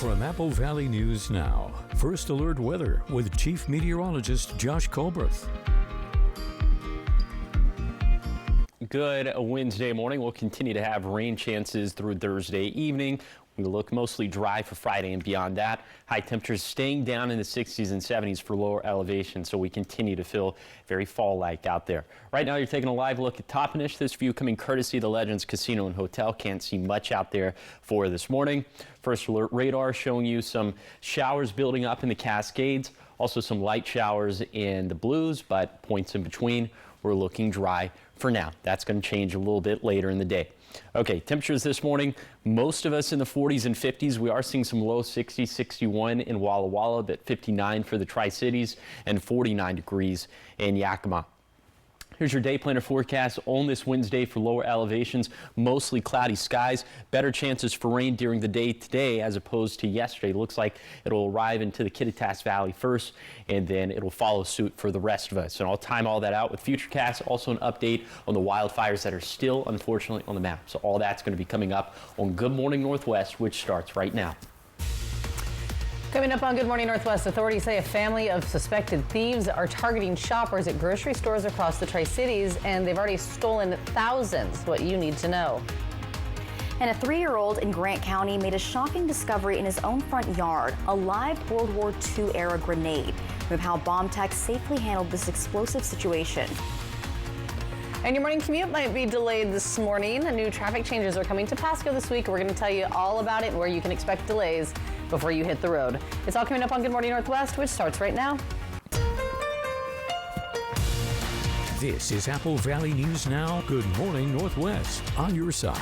From Apple Valley News Now, First Alert Weather with Chief Meteorologist Josh Colberth. Good Wednesday morning. We'll continue to have rain chances through Thursday evening. We look mostly dry for Friday and beyond that. High temperatures staying down in the 60s and 70s for lower elevation, so we continue to feel very fall-like out there. Right now, you're taking a live look at Toppenish. This view coming courtesy of the Legends Casino and Hotel. Can't see much out there for this morning. First Alert radar showing you some showers building up in the Cascades. Also some light showers in the Blues, but points in between. We're looking dry for now. That's going to change a little bit later in the day. Okay, temperatures this morning, most of us in the 40s and 50s. We are seeing some low 60s, 61 in Walla Walla, but 59 for the Tri-Cities and 49 degrees in Yakima. Here's your day planner forecast on this Wednesday for lower elevations. Mostly cloudy skies. Better chances for rain during the day today as opposed to yesterday. Looks like it'll arrive into the Kittitas Valley first, and then it'll follow suit for the rest of us. And I'll time all that out with Futurecast. Also an update on the wildfires that are still, unfortunately, on the map. So all that's going to be coming up on Good Morning Northwest, which starts right now. Coming up on Good Morning Northwest, authorities say a family of suspected thieves are targeting shoppers at grocery stores across the Tri-Cities, and they've already stolen thousands. What you need to know. And a 3-year-old in Grant County made a shocking discovery in his own front yard, a live World War II era grenade. With how bomb tech safely handled this explosive situation. And your morning commute might be delayed this morning. New traffic changes are coming to Pasco this week. We're going to tell you all about it and where you can expect delays before you hit the road. It's all coming up on Good Morning Northwest, which starts right now. This is Apple Valley News Now. Good Morning Northwest on your side.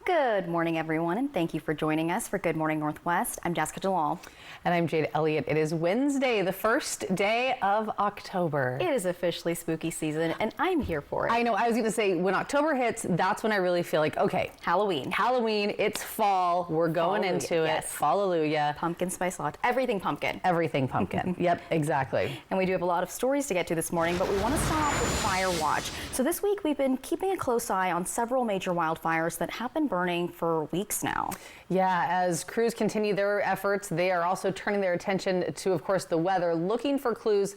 Good morning, everyone, and thank you for joining us for Good Morning Northwest. I'm Jessica Jalal. And I'm Jade Elliott. It is Wednesday, the first day of October. It is officially spooky season, and I'm here for it. I know. I was going to say, when October hits, that's when I really feel like, okay, Halloween. It's fall. We're going into it. Yes. Hallelujah. Pumpkin spice latte. Everything pumpkin. Everything pumpkin. Yep, exactly. And we do have a lot of stories to get to this morning, but we want to start off with Fire Watch. So this week, we've been keeping a close eye on several major wildfires that have been burning for weeks now. Yeah, as crews continue their efforts, they are also turning their attention to, of course, the weather, looking for clues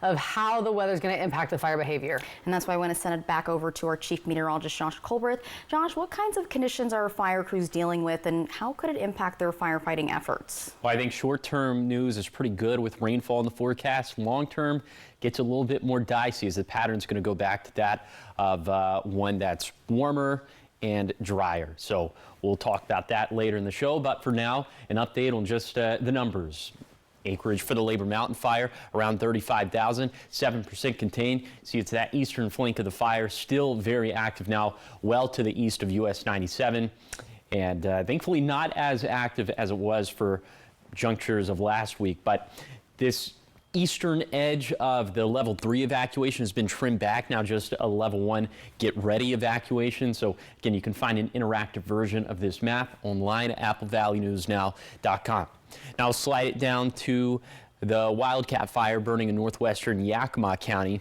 of how the weather is going to impact the fire behavior. And that's why I want to send it back over to our Chief Meteorologist, Josh Colberth. Josh, what kinds of conditions are fire crews dealing with, and how could it impact their firefighting efforts? Well, I think short-term news is pretty good with rainfall in the forecast. Long-term gets a little bit more dicey as the pattern's going to go back to that of one that's warmer and drier. So we'll talk about that later in the show. But for now, an update on just the numbers. Acreage for the Labor Mountain fire, around 35,000, 7% contained. See, it's that eastern flank of the fire, still very active now, well to the east of US 97. And thankfully not as active as it was for junctures of last week. But this eastern edge of the level 3 evacuation has been trimmed back, now just a level 1 get ready evacuation. So again, you can find an interactive version of this map online at applevalleynewsnow.com. Now I'll slide it down to the Wildcat fire burning in northwestern Yakima County.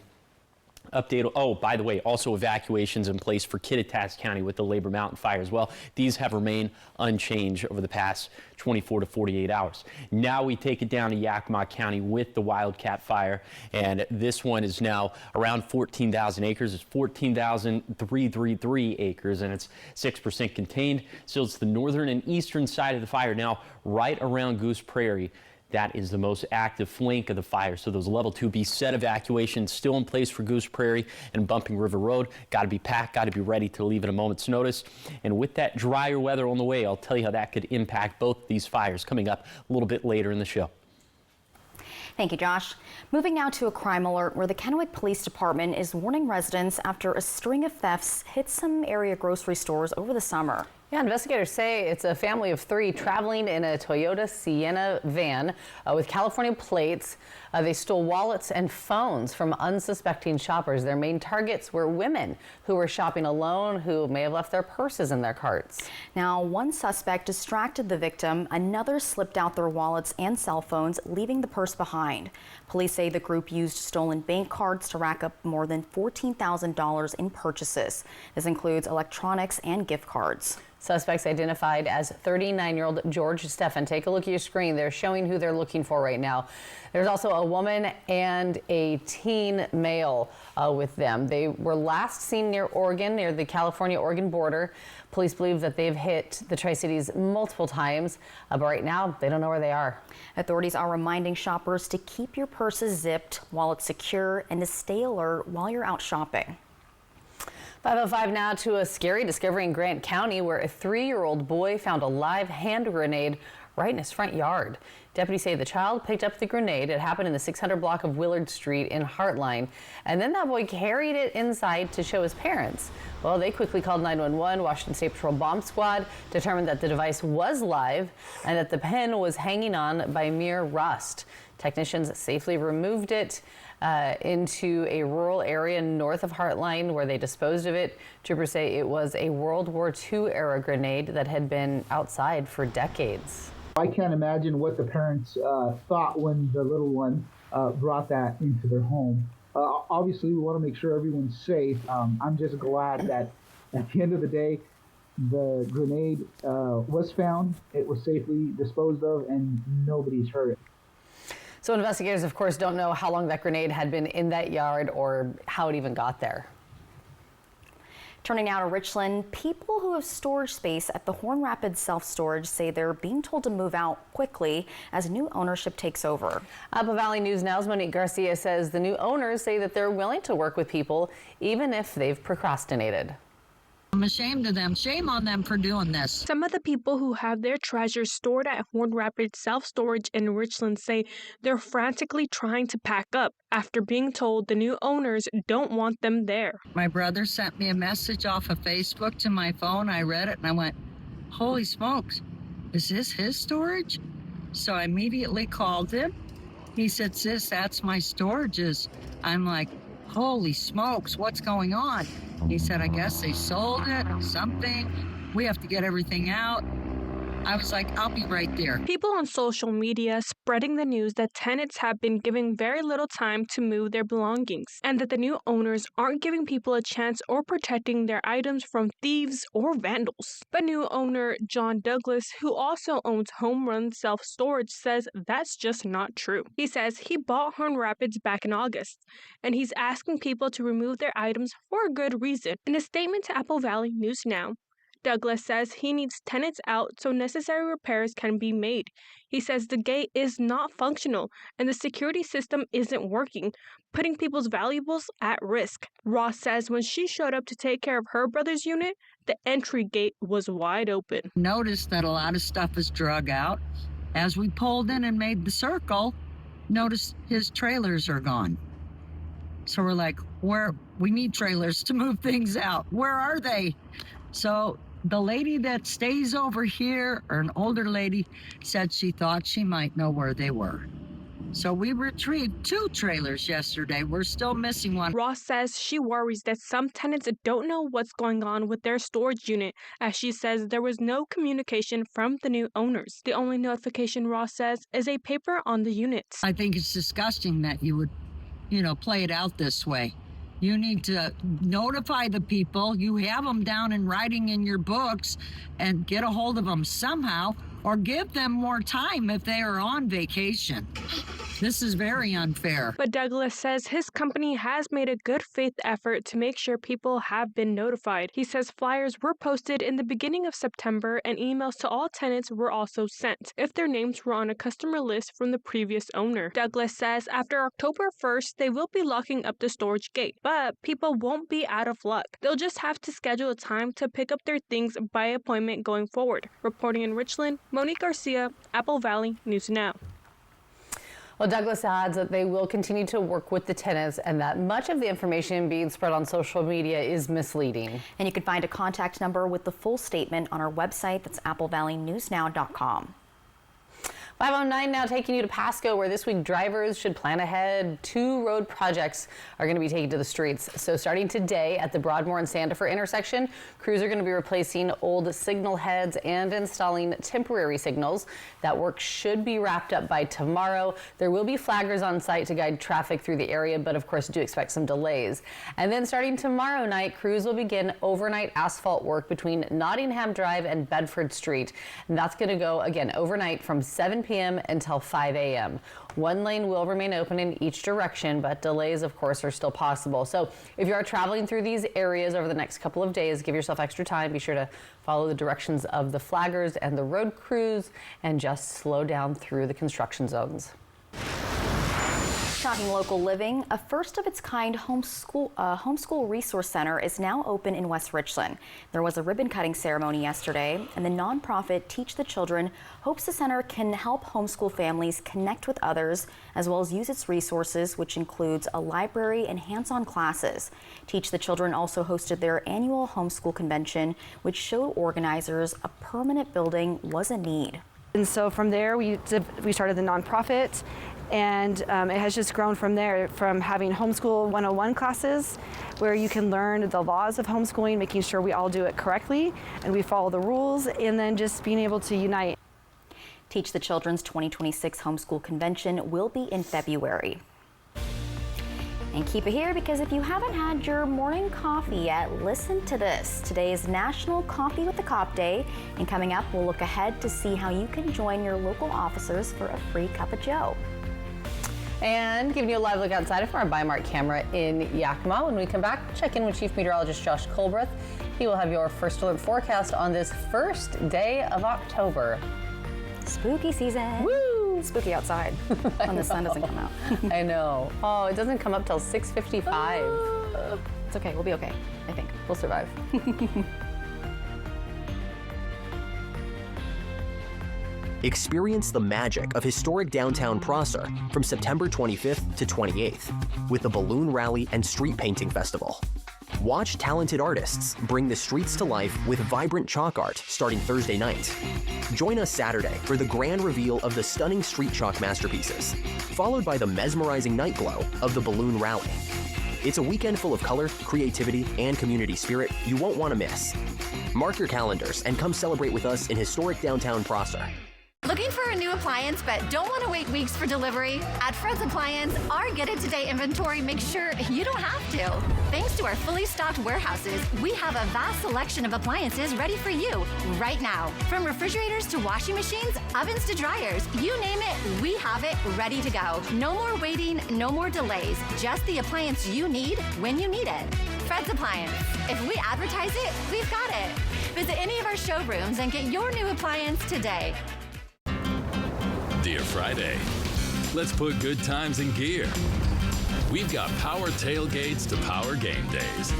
Update, oh, by the way, also evacuations in place for Kittitas County with the Labor Mountain fire as well. These have remained unchanged over the past 24 to 48 hours. Now we take it down to Yakima County with the Wildcat fire, and this one is now around 14,000 acres. It's 14,333 acres, and it's 6% contained. So it's the northern and eastern side of the fire now, right around Goose Prairie. That is the most active flank of the fire. So those level 2B set evacuations still in place for Goose Prairie and Bumping River Road. Got to be packed, got to be ready to leave at a moment's notice. And with that drier weather on the way, I'll tell you how that could impact both these fires coming up a little bit later in the show. Thank you, Josh. Moving now to a crime alert where the Kennewick Police Department is warning residents after a string of thefts hit some area grocery stores over the summer. Yeah, investigators say it's a family of 3 traveling in a Toyota Sienna van with California plates. They stole wallets and phones from unsuspecting shoppers. Their main targets were women who were shopping alone, who may have left their purses in their carts. Now, one suspect distracted the victim. Another slipped out their wallets and cell phones, leaving the purse behind. Police say the group used stolen bank cards to rack up more than $14,000 in purchases. This includes electronics and gift cards. Suspects identified as 39-year-old George Steffen. Take a look at your screen. They're showing who they're looking for right now. There's also a woman and a teen male with them. They were last seen near Oregon, near the California-Oregon border. Police believe that they've hit the Tri-Cities multiple times, but right now they don't know where they are. Authorities are reminding shoppers to keep your purses zipped, wallets secure, and to stay alert while you're out shopping. 5:05 now to a scary discovery in Grant County where a 3-year-old boy found a live hand grenade right in his front yard. Deputies say the child picked up the grenade. It happened in the 600 block of Willard Street in Heartline. And then that boy carried it inside to show his parents. Well, they quickly called 911. Washington State Patrol Bomb Squad determined that the device was live and that the pen was hanging on by mere rust. Technicians safely removed it into a rural area north of Heartline where they disposed of it. Troopers say it was a World War II era grenade that had been outside for decades. I can't imagine what the parents thought when the little one brought that into their home. Obviously, we want to make sure everyone's safe. I'm just glad that at the end of the day, the grenade was found, it was safely disposed of, and nobody's hurt. So investigators, of course, don't know how long that grenade had been in that yard or how it even got there. Turning now to Richland, people who have storage space at the Horn Rapids Self-Storage say they're being told to move out quickly as new ownership takes over. Apple Valley News Now's Monique Garcia says the new owners say that they're willing to work with people even if they've procrastinated. I'm ashamed of them. Shame on them for doing this. Some of the people who have their treasures stored at Horn Rapids Self-Storage in Richland say they're frantically trying to pack up after being told the new owners don't want them there. My brother sent me a message off of Facebook to my phone. I read it and I went, holy smokes, is this his storage? So I immediately called him. He said, sis, that's my storages. I'm like, holy smokes, what's going on? He said, I guess they sold it, something. We have to get everything out. I was like, I'll be right there. People on social media spreading the news that tenants have been given very little time to move their belongings and that the new owners aren't giving people a chance or protecting their items from thieves or vandals. But new owner John Douglas, who also owns Home Run Self-Storage, says that's just not true. He says he bought Horn Rapids back in August, and he's asking people to remove their items for a good reason. In a statement to Apple Valley News Now, Douglas says he needs tenants out so necessary repairs can be made. He says the gate is not functional and the security system isn't working, putting people's valuables at risk. Ross says when she showed up to take care of her brother's unit, the entry gate was wide open. Noticed that a lot of stuff is drug out. As we pulled in and made the circle, noticed his trailers are gone. So we're like, we need trailers to move things out. Where are they? So the lady that stays over here, or an older lady, said she thought she might know where they were. So we retrieved 2 trailers yesterday. We're still missing one. Ross says she worries that some tenants don't know what's going on with their storage unit, as she says there was no communication from the new owners. The only notification, Ross says, is a paper on the units. I think it's disgusting that you would, play it out this way. You need to notify the people. You have them down in writing in your books and get a hold of them somehow, or give them more time if they are on vacation. This is very unfair. But Douglas says his company has made a good faith effort to make sure people have been notified. He says flyers were posted in the beginning of September and emails to all tenants were also sent if their names were on a customer list from the previous owner. Douglas says after October 1st, they will be locking up the storage gate, but people won't be out of luck. They'll just have to schedule a time to pick up their things by appointment going forward. Reporting in Richland, Monique Garcia, Apple Valley News Now. Well, Douglas adds that they will continue to work with the tenants and that much of the information being spread on social media is misleading. And you can find a contact number with the full statement on our website. That's applevalleynewsnow.com. 5:09 now, taking you to Pasco, where this week drivers should plan ahead. 2 road projects are going to be taken to the streets. So starting today at the Broadmoor and Sandifer intersection, crews are going to be replacing old signal heads and installing temporary signals. That work should be wrapped up by tomorrow. There will be flaggers on site to guide traffic through the area, but of course do expect some delays. And then starting tomorrow night, crews will begin overnight asphalt work between Nottingham Drive and Bedford Street. And that's going to go again overnight from 7 p.m. until 5 a.m. One lane will remain open in each direction, but delays, of course, are still possible. So if you are traveling through these areas over the next couple of days, give yourself extra time. Be sure to follow the directions of the flaggers and the road crews and just slow down through the construction zones. Talking local living, a first-of-its-kind homeschool resource center is now open in West Richland. There was a ribbon-cutting ceremony yesterday, and the nonprofit Teach the Children hopes the center can help homeschool families connect with others, as well as use its resources, which includes a library and hands-on classes. Teach the Children also hosted their annual homeschool convention, which showed organizers a permanent building was a need. And so from there, we started the nonprofit. And it has just grown from there, from having homeschool 101 classes where you can learn the laws of homeschooling, making sure we all do it correctly and we follow the rules, and then just being able to unite. Teach the Children's 2026 homeschool convention will be in February. And keep it here, because if you haven't had your morning coffee yet, listen to this. Today is National Coffee with the Cop Day, and coming up, we'll look ahead to see how you can join your local officers for a free cup of joe. And giving you a live look outside from our Bi-Mart camera in Yakima. When we come back, check in with Chief Meteorologist Josh Colbreth. He will have your first alert forecast on this first day of October. Spooky season. Woo! Spooky outside when the sun doesn't come out. I know. Oh, it doesn't come up till 6:55. It's okay. We'll be okay, I think. We'll survive. Experience the magic of historic downtown Prosser from September 25th to 28th with the Balloon Rally and Street Painting Festival. Watch talented artists bring the streets to life with vibrant chalk art starting Thursday night. Join us Saturday for the grand reveal of the stunning street chalk masterpieces, followed by the mesmerizing night glow of the Balloon Rally. It's a weekend full of color, creativity, and community spirit you won't want to miss. Mark your calendars and come celebrate with us in historic downtown Prosser. Looking for a new appliance but don't want to wait weeks for delivery? At Fred's Appliance, our Get It Today inventory makes sure you don't have to. Thanks to our fully stocked warehouses, we have a vast selection of appliances ready for you right now. From refrigerators to washing machines, ovens to dryers, you name it, we have it ready to go. No more waiting, no more delays, just the appliance you need when you need it. Fred's Appliance. If we advertise it, we've got it. Visit any of our showrooms and get your new appliance today. Dear Friday, let's put good times in gear. We've got power tailgates to power game days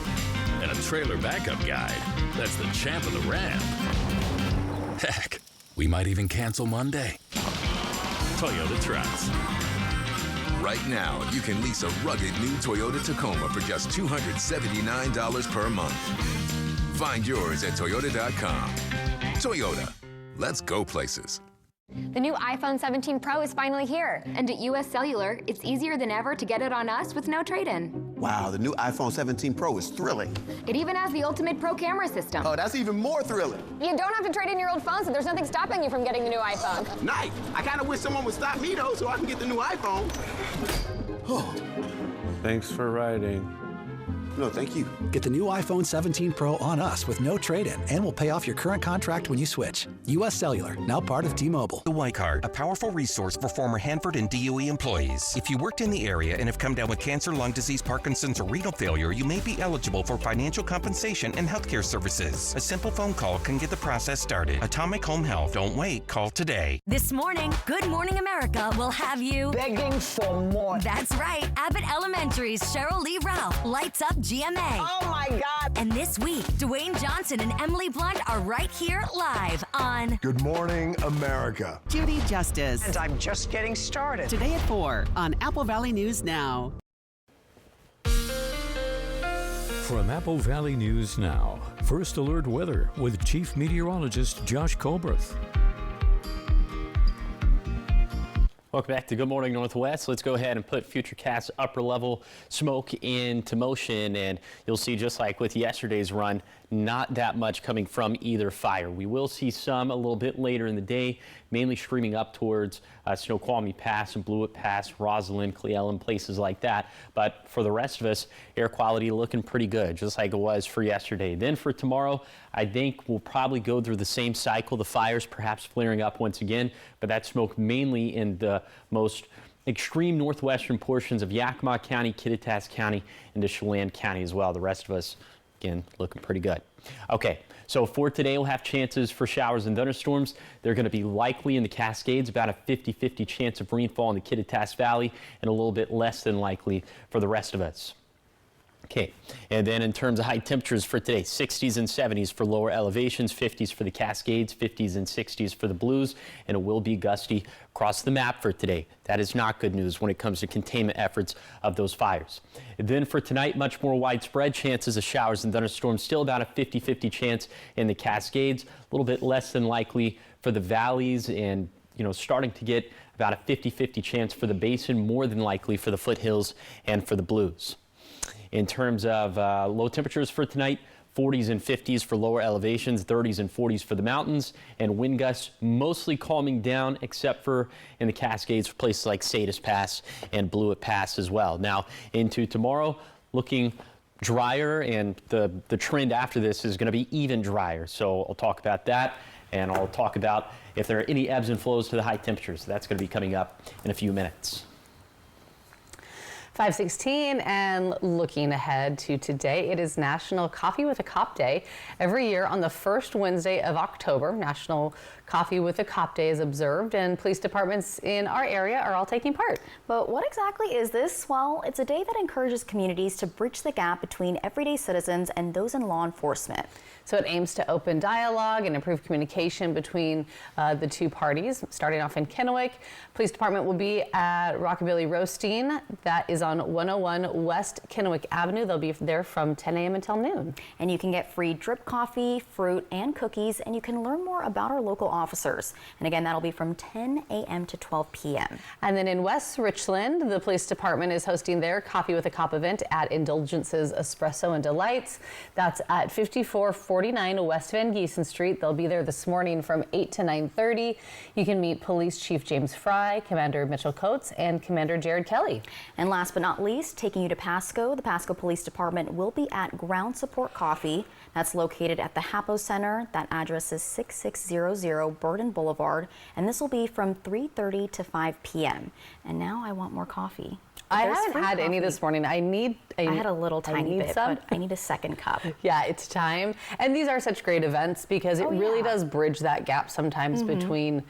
and a trailer backup guide that's the champ of the ramp. Heck, we might even cancel Monday. Toyota trucks. Right now, you can lease a rugged new Toyota Tacoma for just $279 per month. Find yours at Toyota.com. Toyota, let's go places. The new iPhone 17 Pro is finally here, and at US Cellular, it's easier than ever to get it on us with no trade-in. Wow, the new iPhone 17 Pro is thrilling. It even has the ultimate Pro camera system. Oh, that's even more thrilling. You don't have to trade in your old phone, so there's nothing stopping you from getting the new iPhone. Nice. I kind of wish someone would stop me, though, so I can get the new iPhone. Thanks for riding. No, thank you. Get the new iPhone 17 Pro on us with no trade-in, and we'll pay off your current contract when you switch. US Cellular, now part of T-Mobile. The White Card, a powerful resource for former Hanford and DOE employees. If you worked in the area and have come down with cancer, lung disease, Parkinson's, or renal failure, you may be eligible for financial compensation and healthcare services. A simple phone call can get the process started. Atomic Home Health. Don't wait. Call today. This morning, Good Morning America will have you begging for more. That's right. Abbott Elementary's Cheryl Lee Ralph lights up GMA. Oh my God. And this week, Dwayne Johnson and Emily Blunt are right here live on Good Morning America. Judy Justice. And I'm just getting started. Today at 4 on Apple Valley News Now. From Apple Valley News Now, First Alert Weather with Chief Meteorologist Josh Colbreth. Welcome back to Good Morning Northwest. Let's go ahead and put Futurecast upper level smoke into motion, and you'll see, just like with yesterday's run, not that much coming from either fire. We will see some a little bit later in the day, mainly streaming up towards Snoqualmie Pass and Blewett Pass, Rosalind, Cle Elum, places like that. But for the rest of us, air quality looking pretty good, just like it was for yesterday. Then for tomorrow, I think we'll probably go through the same cycle. The fires perhaps flaring up once again, but that smoke mainly in the most extreme northwestern portions of Yakima County, Kittitas County, and Chelan County as well. The rest of us, again, looking pretty good. Okay, so for today, we'll have chances for showers and thunderstorms. They're going to be likely in the Cascades, about a 50-50 chance of rainfall in the Kittitas Valley, and a little bit less than likely for the rest of us. Okay, and then in terms of high temperatures for today, 60s and 70s for lower elevations, 50s for the Cascades, 50s and 60s for the Blues, and it will be gusty across the map for today. That is not good news when it comes to containment efforts of those fires. And then for tonight, much more widespread chances of showers and thunderstorms, still about a 50-50 chance in the Cascades, a little bit less than likely for the valleys, and starting to get about a 50-50 chance for the basin, more than likely for the foothills and for the Blues. In terms of low temperatures for tonight, 40s and 50s for lower elevations, 30s and 40s for the mountains, and wind gusts mostly calming down, except for in the Cascades for places like Sadish Pass and Blewett Pass as well. Now into tomorrow, looking drier, and the trend after this is going to be even drier. So I'll talk about that, and I'll talk about if there are any ebbs and flows to the high temperatures. That's going to be coming up in a few minutes. 5:16, and looking ahead to today, it is National Coffee with a Cop Day. Every year on the first Wednesday of October, National Coffee with a Cop Day is observed, and police departments in our area are all taking part. But what exactly is this? Well, it's a day that encourages communities to bridge the gap between everyday citizens and those in law enforcement. So it aims to open dialogue and improve communication between the two parties. Starting off in Kennewick, police department will be at Rockabilly Roasting. That is on 101 West Kennewick Avenue. They'll be there from 10 a.m. until noon. And you can get free drip coffee, fruit, and cookies, and you can learn more about our local officers. And again, that'll be from 10 a.m. to 12 p.m. And then in West Richland, the police department is hosting their Coffee with a Cop event at Indulgence's Espresso and Delights. That's at 5449 West Van Giesen Street. They'll be there this morning from 8 to 9:30. You can meet Police Chief James Fry, Commander Mitchell Coates, and Commander Jared Kelly. And last but not least, taking you to Pasco, the Pasco Police Department will be at Ground Support Coffee. That's located at the Hapo Center. That address is 6600 Burden Boulevard, and this will be from 3:30 to 5 p.m. And now I want more coffee. I haven't had any this morning. I had a little tiny bit, but I need a second cup. Yeah, it's time. And these are such great events because it really does bridge that gap sometimes between,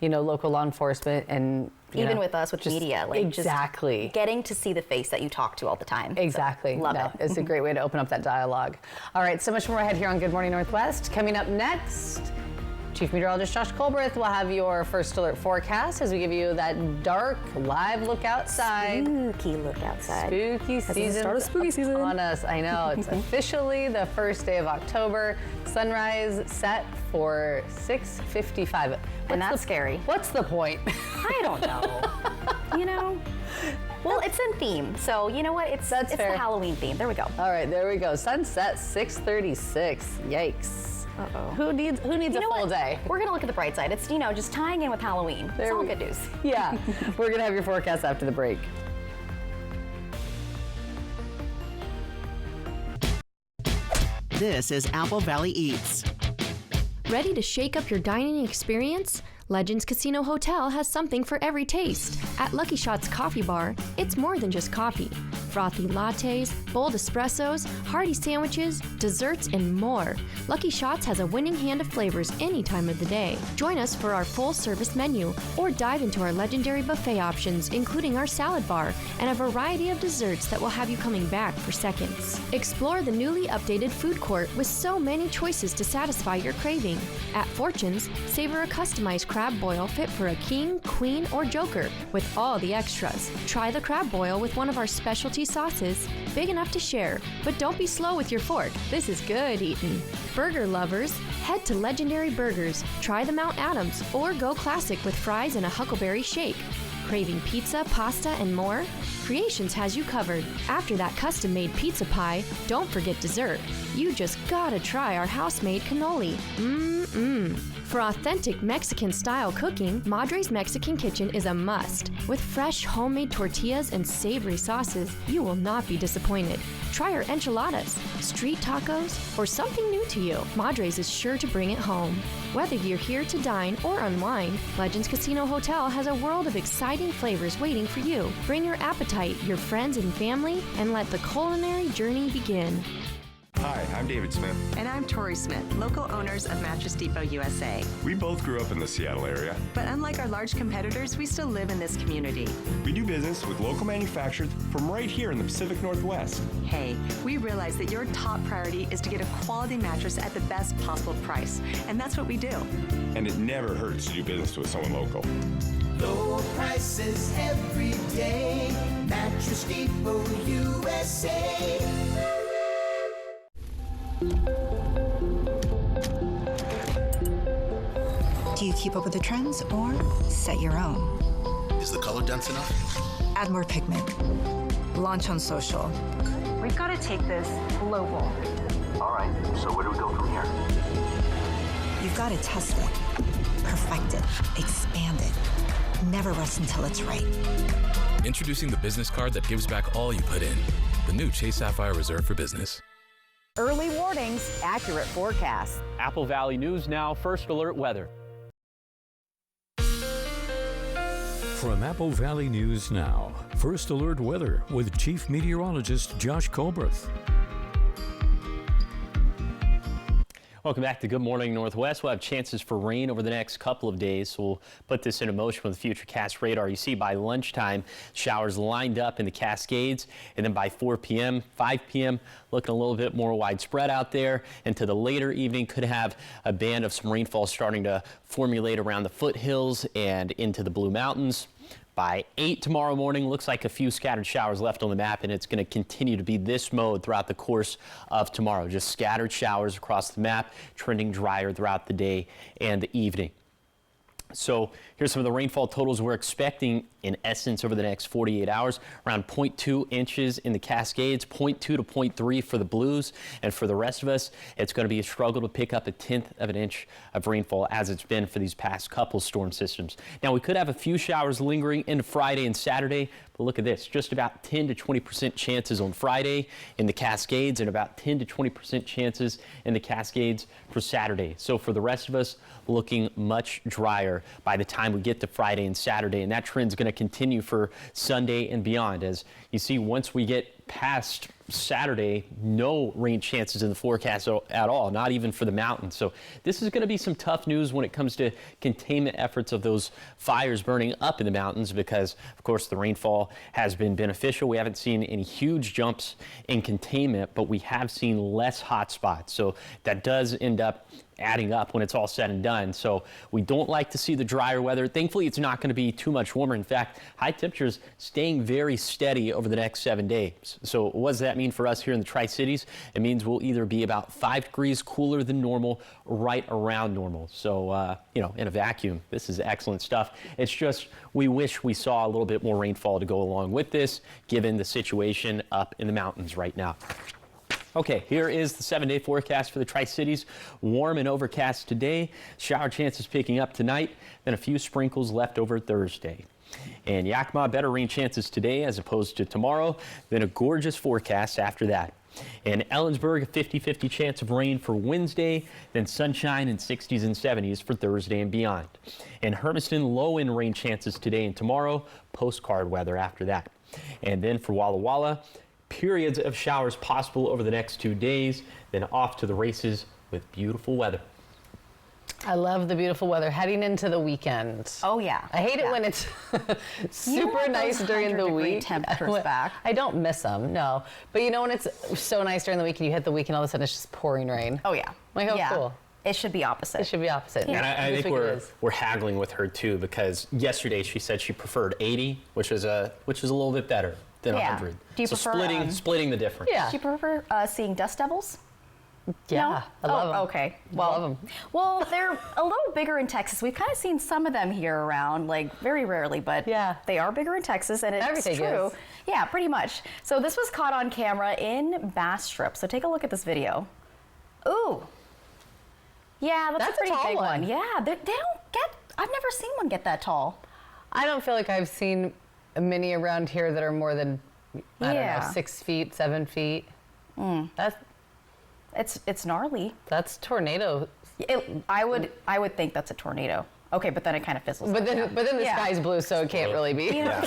local law enforcement and even with us, with media. Exactly. Just getting to see the face that you talk to all the time. Exactly. So, love it. It's a great way to open up that dialogue. All right, so much more ahead here on Good Morning Northwest. Coming up next, Chief Meteorologist Josh Colbreth will have your first alert forecast as we give you that dark live look outside. Spooky look outside. Spooky season. Start of spooky season on us. I know. It's officially the first day of October. Sunrise set for 6:55. And that's scary. What's the point? I don't know. Well, it's in theme, so you know what? It's fair. The Halloween theme. There we go. All right, there we go. Sunset 6:36. Yikes. Uh-oh. Who needs a full day? We're gonna look at the bright side. It's just tying in with Halloween. It's all good news. Yeah. We're gonna have your forecast after the break. This is Apple Valley Eats. Ready to shake up your dining experience? Legends Casino Hotel has something for every taste. At Lucky Shots Coffee Bar, it's more than just coffee. Frothy lattes, bold espressos, hearty sandwiches, desserts, and more. Lucky Shots has a winning hand of flavors any time of the day. Join us for our full-service menu, or dive into our legendary buffet options, including our salad bar and a variety of desserts that will have you coming back for seconds. Explore the newly updated food court with so many choices to satisfy your craving. At Fortune's, savor a customized crab boil fit for a king, queen, or joker with all the extras. Try the crab boil with one of our specialty sauces, big enough to share, but don't be slow with your fork. This is good eating. Burger lovers, head to Legendary Burgers, try the Mount Adams, or go classic with fries and a Huckleberry shake. Craving pizza, pasta, and more? Creations has you covered. After that custom-made pizza pie, don't forget dessert. You just gotta try our house-made cannoli. Mmm. For authentic Mexican-style cooking, Madre's Mexican Kitchen is a must. With fresh homemade tortillas and savory sauces, you will not be disappointed. Try our enchiladas, street tacos, or something new to you. Madre's is sure to bring it home. Whether you're here to dine or unwind, Legends Casino Hotel has a world of exciting flavors waiting for you. Bring your appetite, your friends and family, and let the culinary journey begin. Hi, I'm David Smith. And I'm Tori Smith, local owners of Mattress Depot USA. We both grew up in the Seattle area. But unlike our large competitors, we still live in this community. We do business with local manufacturers from right here in the Pacific Northwest. Hey, we realize that your top priority is to get a quality mattress at the best possible price. And that's what we do. And it never hurts to do business with someone local. Low prices every day. Mattress Depot USA. Do you keep up with the trends or set your own? Is the color dense enough? Add more pigment. Launch on social. We've got to take this global. All right, so where do we go from here? You've got to test it, perfect it, expand it. Never rest until it's right. Introducing the business card that gives back all you put in. The new Chase Sapphire Reserve for Business. Early warnings, accurate forecasts. Apple Valley News Now, First Alert Weather. From Apple Valley News Now, First Alert Weather with Chief Meteorologist Josh Colbreth. Welcome back to Good Morning Northwest. We'll have chances for rain over the next couple of days, so we'll put this into motion with Futurecast radar. You see by lunchtime, showers lined up in the Cascades, and then by 4 p.m., 5 p.m., looking a little bit more widespread out there. Into the later evening, could have a band of some rainfall starting to formulate around the foothills and into the Blue Mountains. By 8 tomorrow morning, looks like a few scattered showers left on the map, and it's going to continue to be this mode throughout the course of tomorrow. Just scattered showers across the map, trending drier throughout the day and the evening. So here's some of the rainfall totals we're expecting in essence over the next 48 hours. Around 0.2 inches in the Cascades, 0.2 to 0.3 for the Blues. And for the rest of us, it's going to be a struggle to pick up 1/10 of an inch of rainfall as it's been for these past couple storm systems. Now, we could have a few showers lingering into Friday and Saturday. But look at this, just about 10 to 20% chances on Friday in the Cascades and about 10 to 20% chances in the Cascades for Saturday. So for the rest of us, looking much drier by the time we get to Friday and Saturday. And that trend's going to continue for Sunday and beyond. As you see, once we get past Saturday, no rain chances in the forecast at all, not even for the mountains. So this is going to be some tough news when it comes to containment efforts of those fires burning up in the mountains because, of course, the rainfall has been beneficial. We haven't seen any huge jumps in containment, but we have seen less hot spots. So that does end up adding up when it's all said and done. So we don't like to see the drier weather. Thankfully, it's not going to be too much warmer. In fact, high temperatures staying very steady over the next 7 days. So what does that mean for us here in the Tri-Cities? It means we'll either be about 5 degrees cooler than normal, right around normal. So, in a vacuum, this is excellent stuff. It's just we wish we saw a little bit more rainfall to go along with this, given the situation up in the mountains right now. Okay, here is the 7-day forecast for the Tri-Cities. Warm and overcast today. Shower chances picking up tonight, then a few sprinkles left over Thursday. And Yakima, better rain chances today as opposed to tomorrow, then a gorgeous forecast after that. In Ellensburg, a 50-50 chance of rain for Wednesday, then sunshine in 60s and 70s for Thursday and beyond. In Hermiston, low in rain chances today and tomorrow, postcard weather after that. And then for Walla Walla, periods of showers possible over the next 2 days, then off to the races with beautiful weather. I love the beautiful weather heading into the weekend. Oh, yeah. I hate it when it's super nice during the week. Temperatures back. I don't miss them, no. But when it's so nice during the week and you hit the weekend, all of a sudden it's just pouring rain. Oh, yeah. Like, oh, cool. It should be opposite. It should be opposite. And I think we're haggling with her too, because yesterday she said she preferred 80, which is a little bit better than 100. Do you so prefer splitting the difference? Do you prefer seeing dust devils? Yeah, I love them. Okay. Well, love them. Well, they're a little bigger in Texas. We've kind of seen some of them here around, like very rarely, but yeah, they are bigger in Texas, and it's everything true. Is. Yeah, pretty much. So this was caught on camera in Bastrop. So take a look at this video. Ooh. Yeah, that's a pretty tall big one. Yeah, they don't get. I've never seen one get that tall. I don't feel like I've seen many around here that are more than I don't know, 6 feet, 7 feet. It's gnarly. That's tornado. I would think that's a tornado. Okay, but then it kind of fizzles. But then the sky's blue, so it can't really be. Yeah.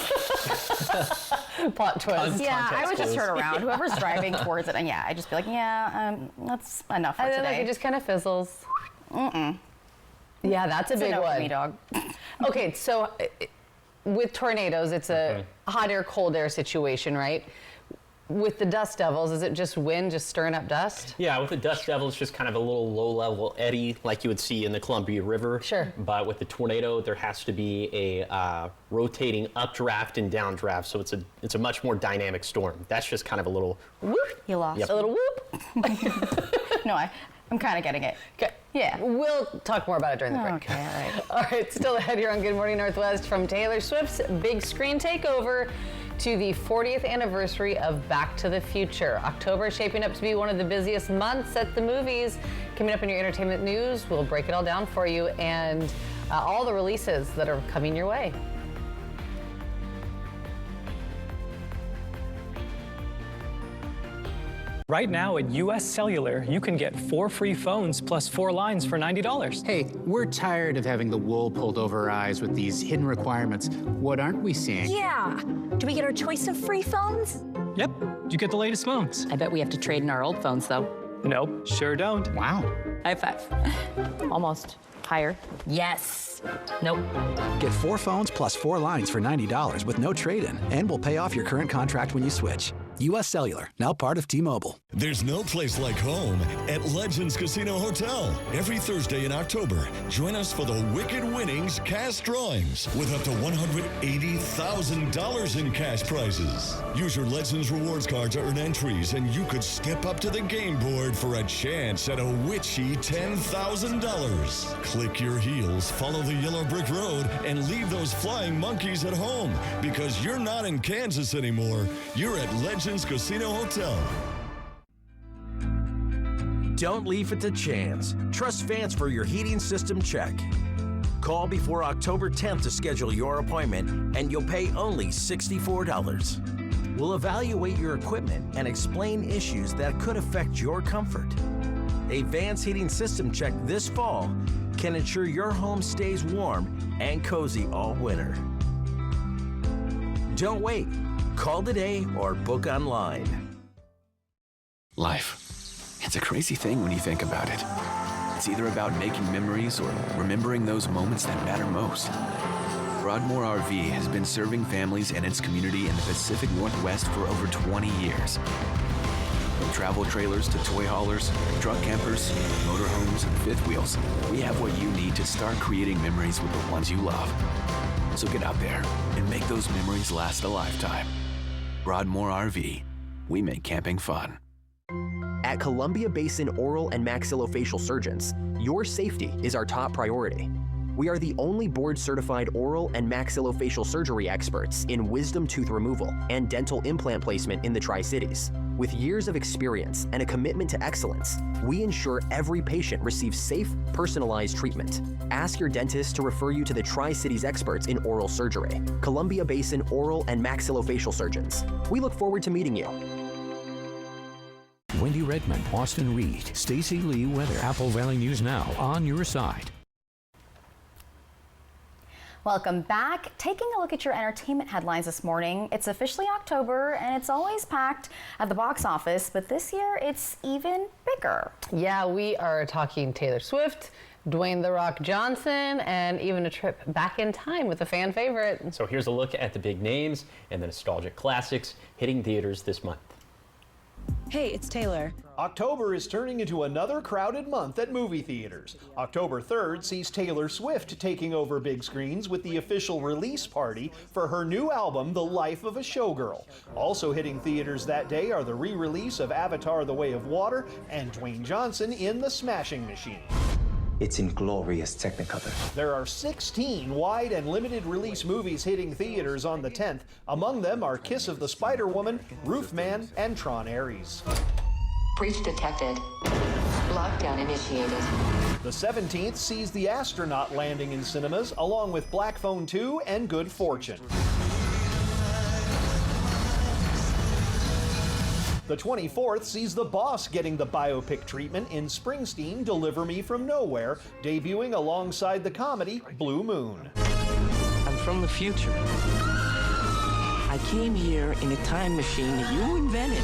Plot twist. Yeah, I would just turn around. Whoever's driving towards it, and yeah, I'd just be like, that's enough for and today. then it just kind of fizzles. Yeah, that's a big no one. For me, dog. Okay, so with tornadoes, it's a hot air, cold air situation, right? With the dust devils, is it just wind, just stirring up dust? Yeah, with the dust devil, it's just kind of a little low-level eddy like you would see in the Columbia River. Sure. But with the tornado, there has to be a rotating updraft and downdraft, so it's a much more dynamic storm. That's just kind of a little whoop. You lost. Yep. A little whoop. No, I'm kind of getting it. Okay. Yeah. We'll talk more about it during the break. Okay, all right. All right, still ahead here on Good Morning Northwest, from Taylor Swift's big screen takeover to the 40th anniversary of Back to the Future. October is shaping up to be one of the busiest months at the movies. Coming up in your entertainment news, we'll break it all down for you and all the releases that are coming your way. Right now at US Cellular, you can get 4 free phones plus 4 lines for $90. Hey, we're tired of having the wool pulled over our eyes with these hidden requirements. What aren't we seeing? Yeah. Do we get our choice of free phones? Yep, you get the latest phones. I bet we have to trade in our old phones, though. Nope, sure don't. Wow. High five. Almost. Higher. Yes. Nope. Get 4 phones plus 4 lines for $90 with no trade-in, and we'll pay off your current contract when you switch. U.S. Cellular, now part of T-Mobile. There's no place like home at Legends Casino Hotel. Every Thursday in October, join us for the Wicked Winnings cash drawings with up to $180,000 in cash prizes. Use your Legends rewards card to earn entries, and you could step up to the game board for a chance at a witchy $10,000. Click your heels, follow the yellow brick road, and leave those flying monkeys at home, because you're not in Kansas anymore. You're at Legends Casino Hotel. Don't leave it to chance. Trust Vance for your heating system check. Call before October 10th to schedule your appointment, and you'll pay only $64. We'll evaluate your equipment and explain issues that could affect your comfort. A Vance heating system check this fall can ensure your home stays warm and cozy all winter. Don't wait. Call today or book online. Life. It's a crazy thing when you think about it. It's either about making memories or remembering those moments that matter most. Broadmoor RV has been serving families and its community in the Pacific Northwest for over 20 years. From travel trailers to toy haulers, truck campers, motorhomes, and fifth wheels, we have what you need to start creating memories with the ones you love. So get out there and make those memories last a lifetime. Broadmoor RV. We make camping fun. At Columbia Basin Oral and Maxillofacial Surgeons, your safety is our top priority. We are the only board-certified oral and maxillofacial surgery experts in wisdom tooth removal and dental implant placement in the Tri-Cities. With years of experience and a commitment to excellence, we ensure every patient receives safe, personalized treatment. Ask your dentist to refer you to the Tri-Cities experts in oral surgery, Columbia Basin Oral and Maxillofacial Surgeons. We look forward to meeting you. Wendy Redmond, Austin Reed, Stacey Lee weather. Apple Valley News Now, on your side. Welcome back. Taking a look at your entertainment headlines this morning. It's officially October and it's always packed at the box office, but this year it's even bigger. Yeah, we are talking Taylor Swift, Dwayne "The Rock" Johnson, and even a trip back in time with a fan favorite. So here's a look at the big names and the nostalgic classics hitting theaters this month. Hey, it's Taylor. October is turning into another crowded month at movie theaters. October 3rd sees Taylor Swift taking over big screens with the official release party for her new album, The Life of a Showgirl. Also hitting theaters that day are the re-release of Avatar: The Way of Water and Dwayne Johnson in The Smashing Machine. It's in glorious Technicolor. There are 16 wide and limited release movies hitting theaters on the 10th. Among them are Kiss of the Spider-Woman, Roofman, and Tron Ares. Breach detected. Lockdown initiated. The 17th sees The Astronaut landing in cinemas, along with Black Phone 2 and Good Fortune. The 24th sees The Boss getting the biopic treatment in Springsteen, Deliver Me From Nowhere, debuting alongside the comedy Blue Moon. I'm from the future. I came here in a time machine you invented.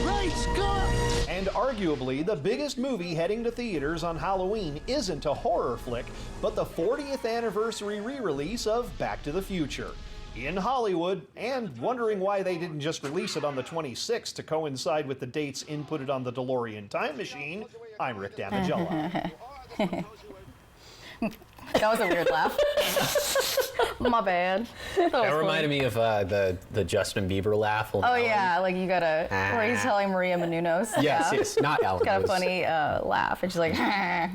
Right, Scott! And arguably, the biggest movie heading to theaters on Halloween isn't a horror flick, but the 40th anniversary re-release of Back to the Future. In Hollywood, and wondering why they didn't just release it on the 26th to coincide with the dates inputted on the DeLorean time machine, I'm Rick Damigella. That was a weird laugh. My bad. That reminded me of the Justin Bieber laugh. Oh yeah, like you gotta, where he's telling Maria Menounos. Yes, not Ellen. Got a funny laugh, and she's like, Yeah.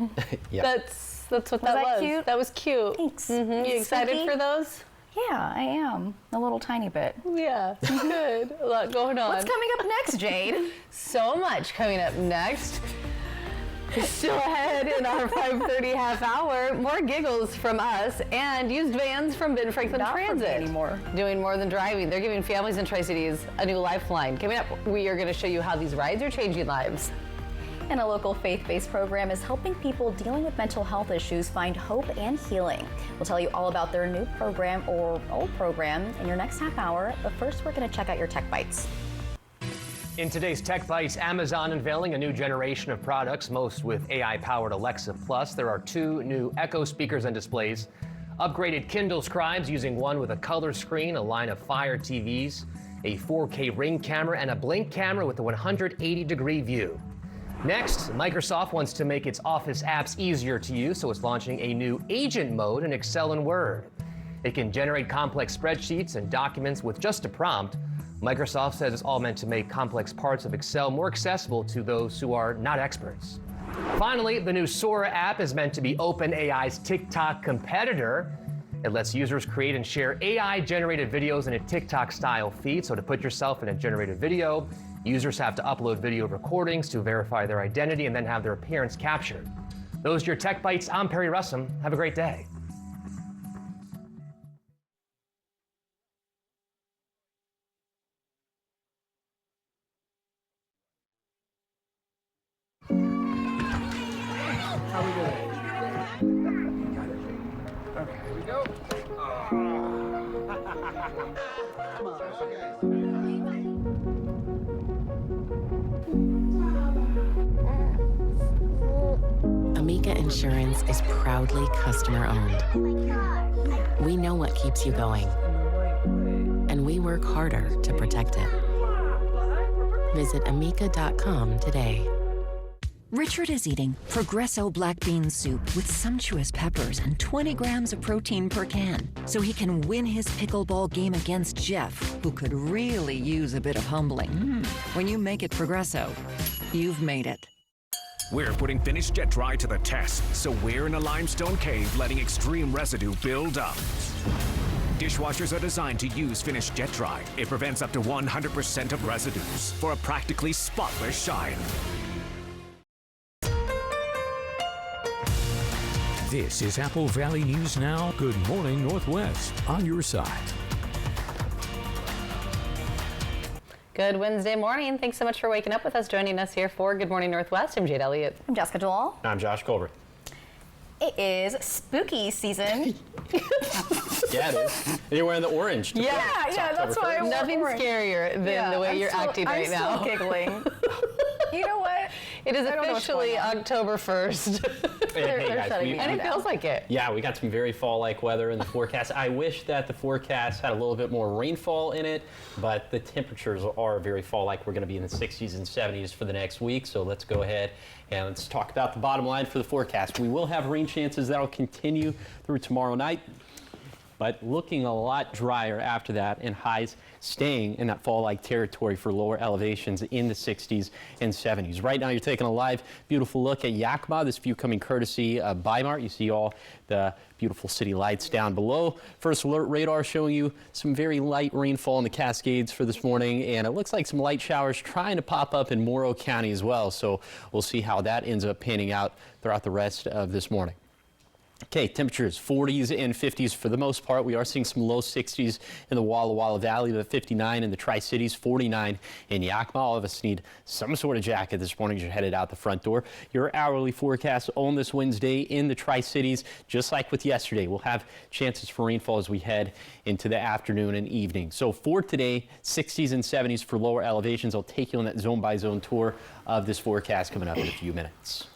That's what that was. Cute? That was cute. Thanks. Mm-hmm. You excited Spooky? for those? Yeah, I am. A little tiny bit. Yeah, good. A lot going on. What's coming up next, Jade? So much coming up next. Still ahead in our 5:30 half hour, more giggles from us and used vans from Ben Franklin Not Transit. from me anymore. Doing more than driving. They're giving families in Tri-Cities a new lifeline. Coming up, we are going to show you how these rides are changing lives. And a local faith-based program is helping people dealing with mental health issues find hope and healing. We'll tell you all about their new program or old program in your next half hour. But first, we're going to check out your Tech Bites. In today's Tech Bites, Amazon unveiling a new generation of products, most with AI-powered Alexa Plus. There are 2 new Echo speakers and displays, upgraded Kindle Scribes using one with a color screen, a line of Fire TVs, a 4K Ring camera, and a Blink camera with a 180-degree view. Next, Microsoft wants to make its Office apps easier to use, so it's launching a new agent mode in Excel and Word. It can generate complex spreadsheets and documents with just a prompt. Microsoft says it's all meant to make complex parts of Excel more accessible to those who are not experts. Finally, the new Sora app is meant to be OpenAI's TikTok competitor. It lets users create and share AI-generated videos in a TikTok-style feed. So to put yourself in a generated video, users have to upload video recordings to verify their identity and then have their appearance captured. Those are your Tech Bites. I'm Perry Russum. Have a great day. How we doing? Okay, here we go. Come on. Amica Insurance is proudly customer owned. We know what keeps you going, and we work harder to protect it. Visit amica.com today. Richard is eating Progresso black bean soup with sumptuous peppers and 20 grams of protein per can, so he can win his pickleball game against Jeff, who could really use a bit of humbling. When you make it Progresso, you've made it. We're putting Finish Jet Dry to the test, so we're in a limestone cave letting extreme residue build up. Dishwashers are designed to use Finish Jet Dry. It prevents up to 100% of residues for a practically spotless shine. This is Apple Valley News Now. Good morning, Northwest. On your side. Good Wednesday morning. Thanks so much for waking up with us. Joining us here for Good Morning Northwest. I'm Jade Elliott. I'm Jessica Dwell. I'm Josh Colbert. It is spooky season. Yeah, it is. You're wearing the orange. Yeah, that's why I'm nothing scarier than the way you're acting right now. I'm still giggling. You know what? It is officially October 1st. Hey, guys, and it feels like it. Yeah, we got some very fall-like weather in the forecast. I wish that the forecast had a little bit more rainfall in it, but the temperatures are very fall-like. We're going to be in the 60s and 70s for the next week, so let's go ahead and let's talk about the bottom line for the forecast. We will have rain chances that'll continue through tomorrow night, but looking a lot drier after that, and highs staying in that fall-like territory for lower elevations in the 60s and 70s. Right now, you're taking a live, beautiful look at Yakima. This view coming courtesy of Bi-Mart. You see all the beautiful city lights down below. First alert radar showing you some very light rainfall in the Cascades for this morning, and it looks like some light showers trying to pop up in Morrow County as well. So we'll see how that ends up panning out throughout the rest of this morning. Okay, temperatures 40s and 50s for the most part. We are seeing some low 60s in the Walla Walla Valley, but 59 in the Tri-Cities, 49 in Yakima. All of us need some sort of jacket this morning as you're headed out the front door. Your hourly forecast on this Wednesday in the Tri-Cities, just like with yesterday, we'll have chances for rainfall as we head into the afternoon and evening. So for today, 60s and 70s for lower elevations. I'll take you on that zone-by-zone tour of this forecast coming up in a few minutes.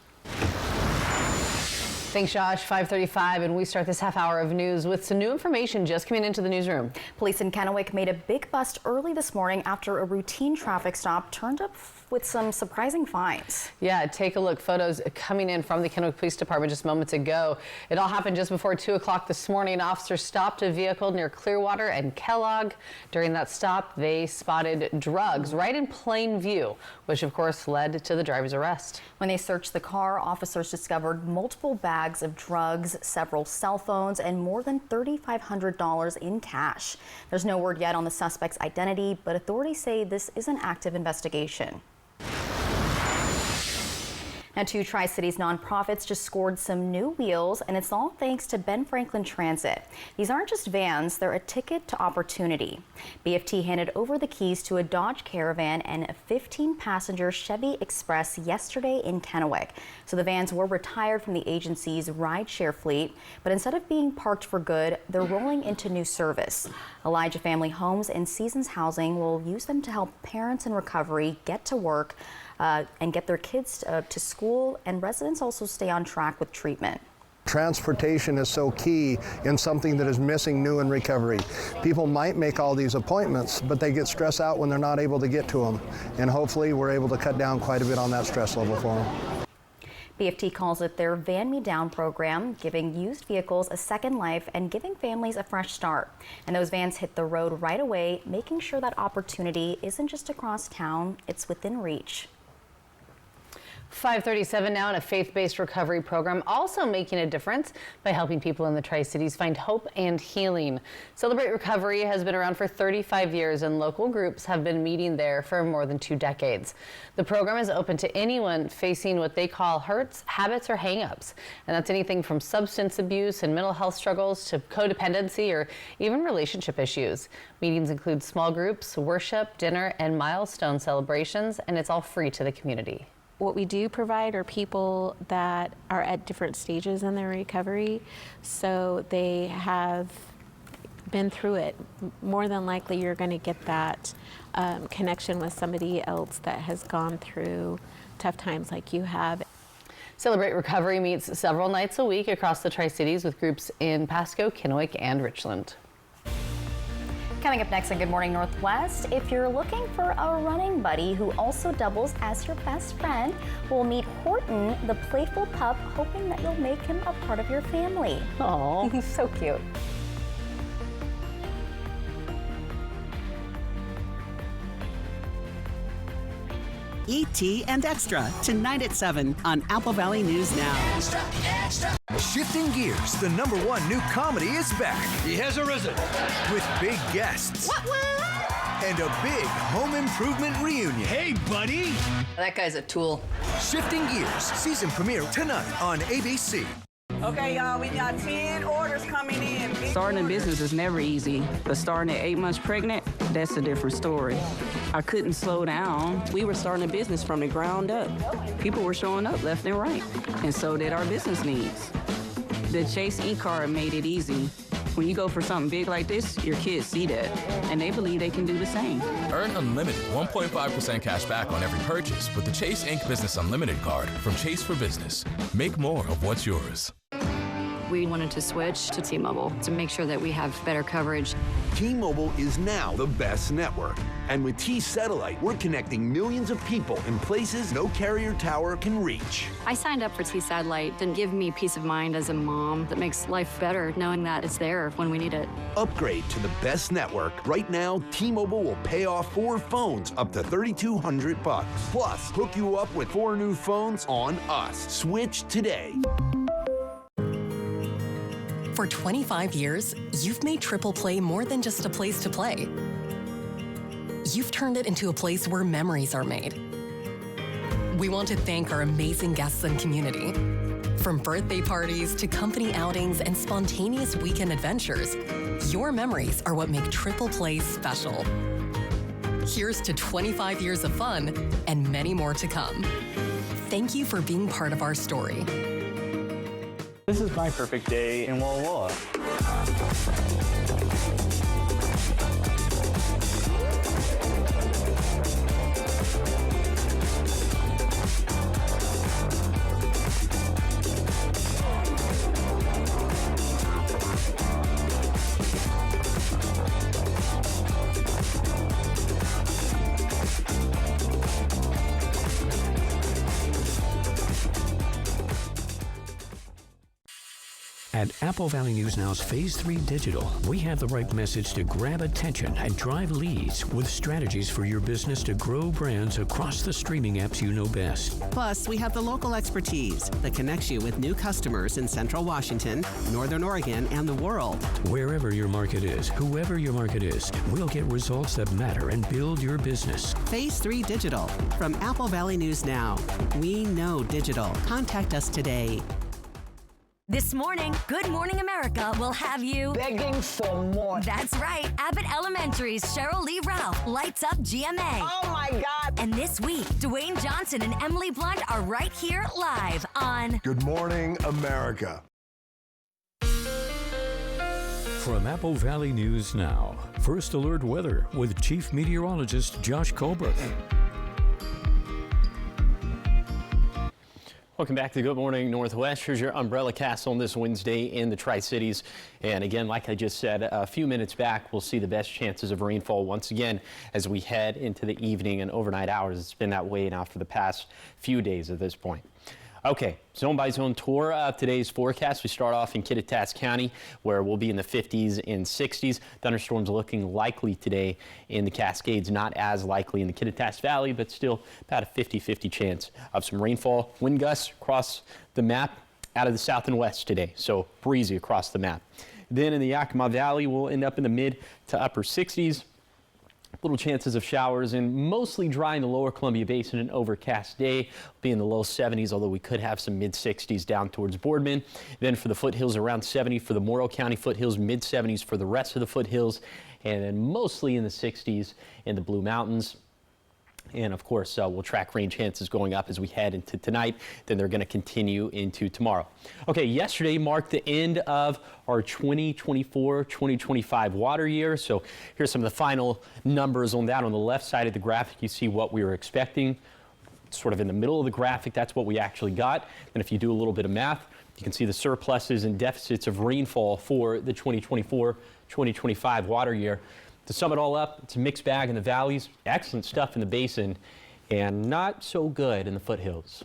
Thanks, Josh. 5:35, and we start this half hour of news with some new information just coming into the newsroom. Police in Kennewick made a big bust early this morning after a routine traffic stop turned up with some surprising finds. Yeah, take a look. Photos coming in from the Kennewick Police Department just moments ago. It all happened just before 2 o'clock this morning. Officers stopped a vehicle near Clearwater and Kellogg. During that stop, they spotted drugs right in plain view, which of course led to the driver's arrest. When they searched the car, officers discovered multiple bags of drugs, several cell phones, and more than $3,500 in cash. There's no word yet on the suspect's identity, but authorities say this is an active investigation. Now, 2 Tri-Cities nonprofits just scored some new wheels, and it's all thanks to Ben Franklin Transit. These aren't just vans, they're a ticket to opportunity. BFT handed over the keys to a Dodge Caravan and a 15-passenger Chevy Express yesterday in Kennewick. So the vans were retired from the agency's rideshare fleet, but instead of being parked for good, they're rolling into new service. Elijah Family Homes and Seasons Housing will use them to help parents in recovery get to work and get their kids to school, and residents also stay on track with treatment. Transportation is so key in something that is missing new in recovery. People might make all these appointments, but they get stressed out when they're not able to get to them. And hopefully we're able to cut down quite a bit on that stress level for them. BFT calls it their Van Me Down program, giving used vehicles a second life and giving families a fresh start. And those vans hit the road right away, making sure that opportunity isn't just across town, it's within reach. 5:37 now, and a faith-based recovery program also making a difference by helping people in the Tri-Cities find hope and healing. Celebrate Recovery has been around for 35 years, and local groups have been meeting there for more than 2 decades. The program is open to anyone facing what they call hurts, habits, or hang-ups, and that's anything from substance abuse and mental health struggles to codependency or even relationship issues. Meetings include small groups, worship, dinner, and milestone celebrations, and it's all free to the community. What we do provide are people that are at different stages in their recovery, so they have been through it. More than likely, you're going to get that connection with somebody else that has gone through tough times like you have. Celebrate Recovery meets several nights a week across the Tri-Cities with groups in Pasco, Kennewick, and Richland. Coming up next on Good Morning Northwest, if you're looking for a running buddy who also doubles as your best friend, we'll meet Horton, the playful pup, hoping that you'll make him a part of your family. Oh, he's so cute. E.T. and Extra, tonight at 7 on Apple Valley News Now. Extra, extra. Shifting Gears, the #1 new comedy is back. He has arisen. With big guests. What? And a big home improvement reunion. Hey, buddy. That guy's a tool. Shifting Gears, season premiere tonight on ABC. Okay, y'all, we got 10 orders coming in. Starting a business is never easy, but starting at 8 months pregnant, that's a different story. I couldn't slow down. We were starting a business from the ground up. People were showing up left and right, and so did our business needs. The Chase e-card made it easy. When you go for something big like this, your kids see that, and they believe they can do the same. Earn unlimited 1.5% cash back on every purchase with the Chase Inc. Business Unlimited card from Chase for Business. Make more of what's yours. We wanted to switch to T-Mobile to make sure that we have better coverage. T-Mobile is now the best network. And with T-Satellite, we're connecting millions of people in places no carrier tower can reach. I signed up for T-Satellite to give me peace of mind as a mom that makes life better knowing that it's there when we need it. Upgrade to the best network. Right now, T-Mobile will pay off 4 phones up to $3,200. Plus, hook you up with 4 new phones on us. Switch today. For 25 years, you've made Triple Play more than just a place to play. You've turned it into a place where memories are made. We want to thank our amazing guests and community. From birthday parties to company outings and spontaneous weekend adventures, your memories are what make Triple Play special. Here's to 25 years of fun and many more to come. Thank you for being part of our story. This is my perfect day in Walla Walla. At Apple Valley News Now's Phase 3 Digital, we have the right message to grab attention and drive leads with strategies for your business to grow brands across the streaming apps you know best. Plus, we have the local expertise that connects you with new customers in Central Washington, Northern Oregon, and the world. Wherever your market is, whoever your market is, we'll get results that matter and build your business. Phase 3 Digital from Apple Valley News Now. We know digital. Contact us today. This morning, Good Morning America will have you begging for more. That's right. Abbott Elementary's Cheryl Lee Ralph lights up GMA. Oh my God. And this week, Dwayne Johnson and Emily Blunt are right here live on Good Morning America. From Apple Valley News Now, First Alert Weather with Chief Meteorologist Josh Colbert. Welcome back to Good Morning Northwest. Here's your umbrella cast on this Wednesday in the Tri-Cities. And again, like I just said a few minutes back, we'll see the best chances of rainfall once again as we head into the evening and overnight hours. It's been that way now for the past few days at this point. Okay, zone by zone tour of today's forecast. We start off in Kittitas County, where we'll be in the 50s and 60s. Thunderstorms looking likely today in the Cascades, not as likely in the Kittitas Valley, but still about a 50-50 chance of some rainfall. Wind gusts across the map out of the south and west today, so breezy across the map. Then in the Yakima Valley, we'll end up in the mid to upper 60s. Little chances of showers and mostly dry in the lower Columbia Basin. An overcast day, be in the low 70s, although we could have some mid 60s down towards Boardman. Then for the foothills, around 70 for the Morrow County foothills, mid 70s for the rest of the foothills, and then mostly in the 60s in the Blue Mountains. And of course, we'll track rain chances going up as we head into tonight. Then they're going to continue into tomorrow. Okay, yesterday marked the end of our 2024-2025 water year. So here's some of the final numbers on that. On the left side of the graphic, you see what we were expecting. Sort of in the middle of the graphic, that's what we actually got. And if you do a little bit of math, you can see the surpluses and deficits of rainfall for the 2024-2025 water year. To sum it all up, it's a mixed bag in the valleys, excellent stuff in the basin, and not so good in the foothills.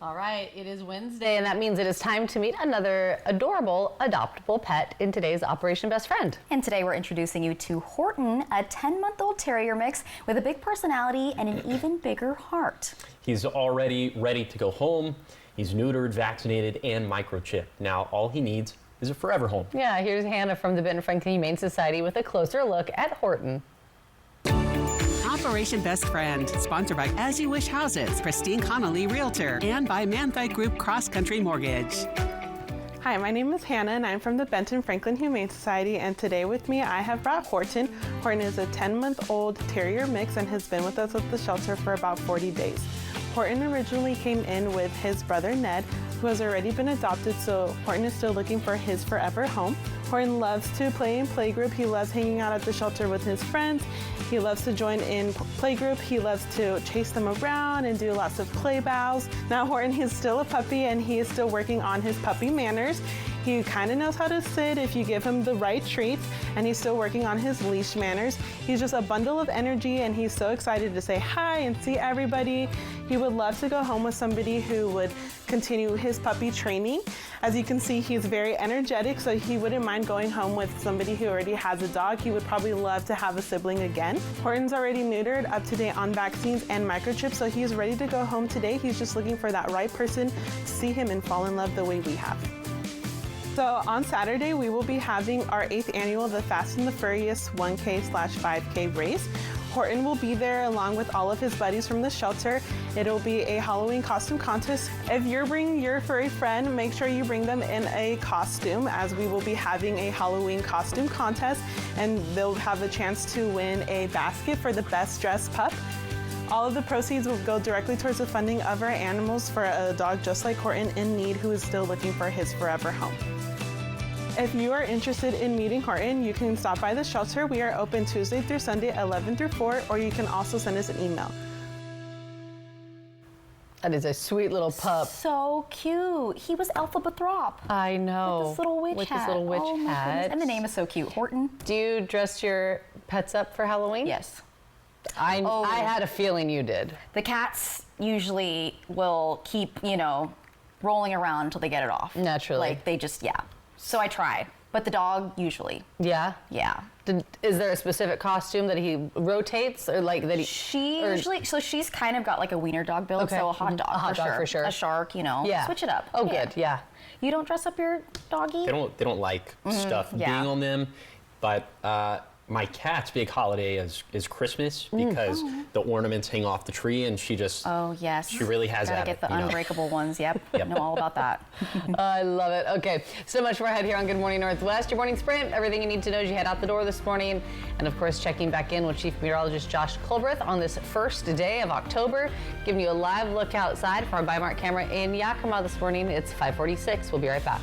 All right, it is Wednesday, and that means it is time to meet another adorable, adoptable pet in today's Operation Best Friend. And today we're introducing you to Horton, a 10-month-old terrier mix with a big personality and an even bigger heart. He's already ready to go home. He's neutered, vaccinated, and microchipped. Now all he needs is a forever home. Yeah, here's Hannah from the Benton Franklin Humane Society with a closer look at Horton. Operation Best Friend, sponsored by As You Wish Houses, Christine Connolly Realtor, and by Manthite Group Cross Country Mortgage. Hi, my name is Hannah, and I'm from the Benton Franklin Humane Society, and today with me I have brought Horton. Horton is a 10-month-old terrier mix and has been with us at the shelter for about 40 days. Horton originally came in with his brother Ned, who has already been adopted, so Horton is still looking for his forever home. Horton loves to play in playgroup. He loves hanging out at the shelter with his friends. He loves to join in playgroup. He loves to chase them around and do lots of play bows. Now Horton, he's still a puppy and he is still working on his puppy manners. He kind of knows how to sit if you give him the right treats, and he's still working on his leash manners. He's just a bundle of energy, and he's so excited to say hi and see everybody. He would love to go home with somebody who would continue his puppy training. As you can see, he's very energetic, so he wouldn't mind going home with somebody who already has a dog. He would probably love to have a sibling again. Horton's already neutered, up to date on vaccines and microchips, so he's ready to go home today. He's just looking for that right person to see him and fall in love the way we have. So on Saturday, we will be having our 8th annual The Fast and the Furious 1K/5K race. Horton will be there along with all of his buddies from the shelter. It'll be a Halloween costume contest. If you're bringing your furry friend, make sure you bring them in a costume, as we will be having a Halloween costume contest, and they'll have a chance to win a basket for the best dressed pup. All of the proceeds will go directly towards the funding of our animals for a dog just like Horton in need who is still looking for his forever home. If you are interested in meeting Horton, you can stop by the shelter. We are open Tuesday through Sunday, 11 through 4, or you can also send us an email. That is a sweet little pup. So cute. He was Alpha Bathrop. I know. With this little witch hat. With this little witch oh my hat. Goodness. And the name is so cute. Horton. Do you dress your pets up for Halloween? Yes. I had a feeling you did. The cats usually will keep, rolling around until they get it off. Naturally. Like they just, yeah. So I try. But the dog usually. Yeah? Yeah. Is there a specific costume that he rotates, or like that he? Usually, so she's kind of got like a wiener dog build, Okay. so a hot dog, A hot dog for sure. A shark, Yeah. Switch it up. Oh, good. Yeah. You don't dress up your doggy? They don't like stuff being on them, but my cat's big holiday is Christmas because the ornaments hang off the tree, and she just she really has Gotta at get it, the unbreakable ones. Yep. Know all about that. I love it. Okay, so much more ahead here on Good Morning Northwest. Your morning sprint, everything you need to know as you head out the door this morning. And of course, checking back in with Chief Meteorologist Josh Culbreth on this first day of October, giving you a live look outside from our Bi-Mart camera in Yakima this morning. It's 5:46. We'll be right back.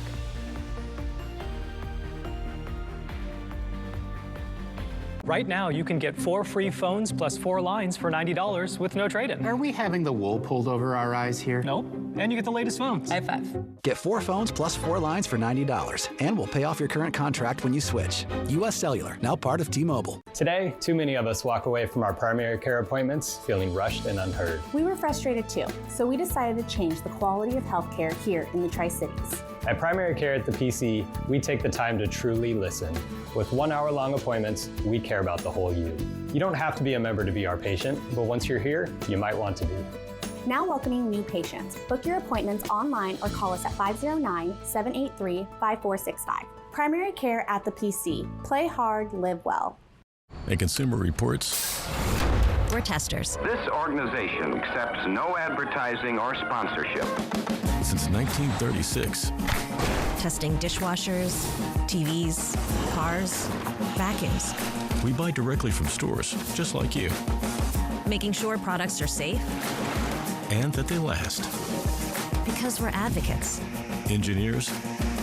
Right now, you can get 4 free phones plus 4 lines for $90 with no trade-in. Are we having the wool pulled over our eyes here? Nope. And you get the latest phones. High five. Get 4 phones plus 4 lines for $90, and we'll pay off your current contract when you switch. U.S. Cellular, now part of T-Mobile. Today, too many of us walk away from our primary care appointments feeling rushed and unheard. We were frustrated too, so we decided to change the quality of healthcare here in the Tri-Cities. At Primary Care at the PC, we take the time to truly listen. With 1-hour-long appointments, we care about the whole you. You don't have to be a member to be our patient, but once you're here, you might want to be. Now welcoming new patients. Book your appointments online or call us at 509-783-5465. Primary Care at the PC. Play hard, live well. And Consumer Reports. We're testers. This organization accepts no advertising or sponsorship. Since 1936. Testing dishwashers, TVs, cars, vacuums. We buy directly from stores, just like you. Making sure products are safe. And that they last. Because we're advocates. Engineers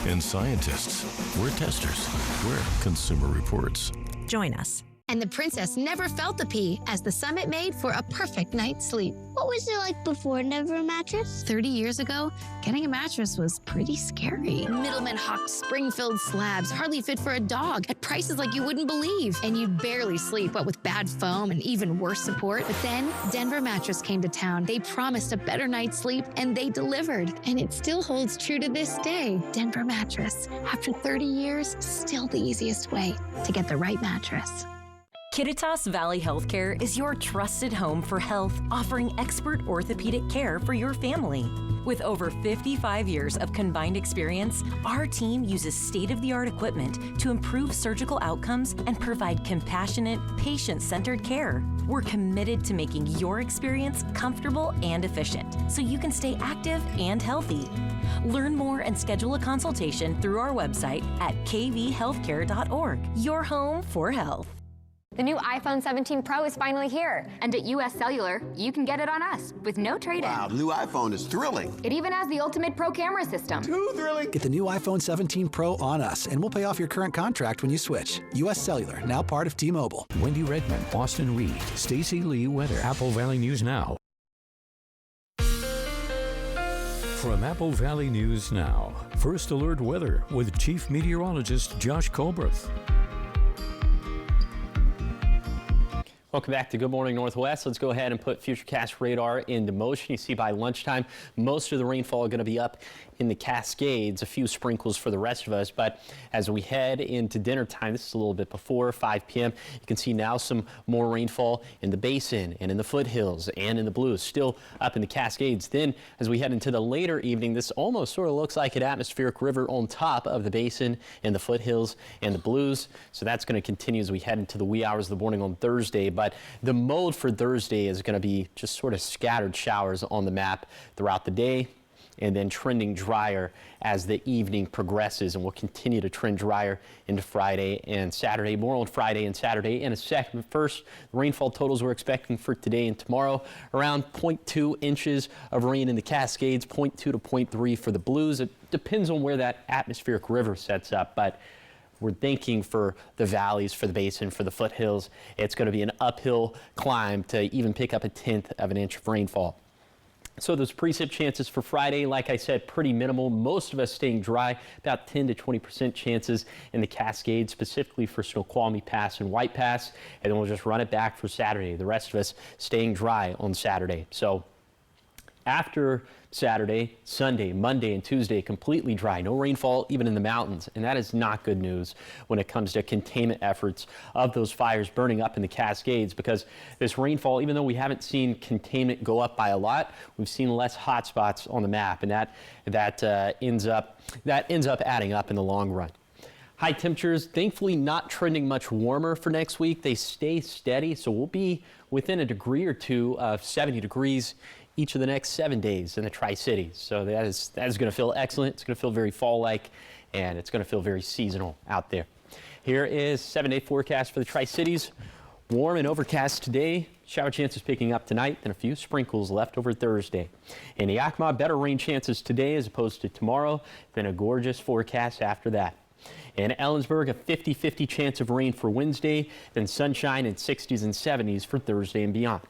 and scientists. We're testers. We're Consumer Reports. Join us. And the princess never felt the pee as the summit made for a perfect night's sleep. What was it like before Never a Mattress? 30 years ago, getting a mattress was pretty scary. Middlemen hawked spring-filled slabs, hardly fit for a dog, at prices like you wouldn't believe. And you'd barely sleep, what with bad foam and even worse support. But then, Denver Mattress came to town. They promised a better night's sleep, and they delivered. And it still holds true to this day. Denver Mattress. After 30 years, still the easiest way to get the right mattress. Kittitas Valley Healthcare is your trusted home for health, offering expert orthopedic care for your family. With over 55 years of combined experience, our team uses state-of-the-art equipment to improve surgical outcomes and provide compassionate, patient-centered care. We're committed to making your experience comfortable and efficient, so you can stay active and healthy. Learn more and schedule a consultation through our website at kvhealthcare.org. Your home for health. The new iPhone 17 Pro is finally here. And at US Cellular, you can get it on us with no trade-in. Wow, the new iPhone is thrilling. It even has the ultimate pro camera system. Too thrilling. Get the new iPhone 17 Pro on us, and we'll pay off your current contract when you switch. US Cellular, now part of T-Mobile. Wendy Redmond, Austin Reed, Stacey Lee weather. Apple Valley News Now. From Apple Valley News Now, First Alert Weather with Chief Meteorologist Josh Colbreth. Welcome back to Good Morning Northwest. Let's go ahead and put Futurecast radar into motion. You see by lunchtime, most of the rainfall is going to be up in the Cascades, a few sprinkles for the rest of us. But as we head into dinner time, this is a little bit before 5 p.m., you can see now some more rainfall in the Basin and in the foothills and in the Blues, still up in the Cascades. Then as we head into the later evening, this almost sort of looks like an atmospheric river on top of the Basin and the foothills and the Blues. So that's going to continue as we head into the wee hours of the morning on Thursday. But the mode for Thursday is going to be just sort of scattered showers on the map throughout the day, and then trending drier as the evening progresses, and will continue to trend drier into Friday and Saturday. More on Friday and Saturday in a second. But first, the rainfall totals we're expecting for today and tomorrow, around 0.2 inches of rain in the Cascades, 0.2 to 0.3 for the Blues. It depends on where that atmospheric river sets up, but we're thinking for the valleys, for the Basin, for the foothills, it's going to be an uphill climb to even pick up 1/10 of an inch of rainfall. So those precip chances for Friday, like I said, pretty minimal. Most of us staying dry, about 10 to 20% chances in the Cascades, specifically for Snoqualmie Pass and White Pass. And then we'll just run it back for Saturday. The rest of us staying dry on Saturday. So after Saturday, Sunday, Monday, and Tuesday, completely dry. No rainfall even in the mountains. And that is not good news when it comes to containment efforts of those fires burning up in the Cascades, because this rainfall, even though we haven't seen containment go up by a lot, we've seen less hot spots on the map, and that ends up adding up in the long run. High temperatures, thankfully not trending much warmer for next week. They stay steady, so we'll be within a degree or two of 70 degrees each of the next 7 days in the Tri-Cities. So that is going to feel excellent. It's going to feel very fall-like, and it's going to feel very seasonal out there. Here is 7-day forecast for the Tri-Cities. Warm and overcast today. Shower chances picking up tonight, and a few sprinkles left over Thursday. In Yakima, better rain chances today as opposed to tomorrow, then a gorgeous forecast after that. In Ellensburg, a 50-50 chance of rain for Wednesday, then sunshine in 60s and 70s for Thursday and beyond.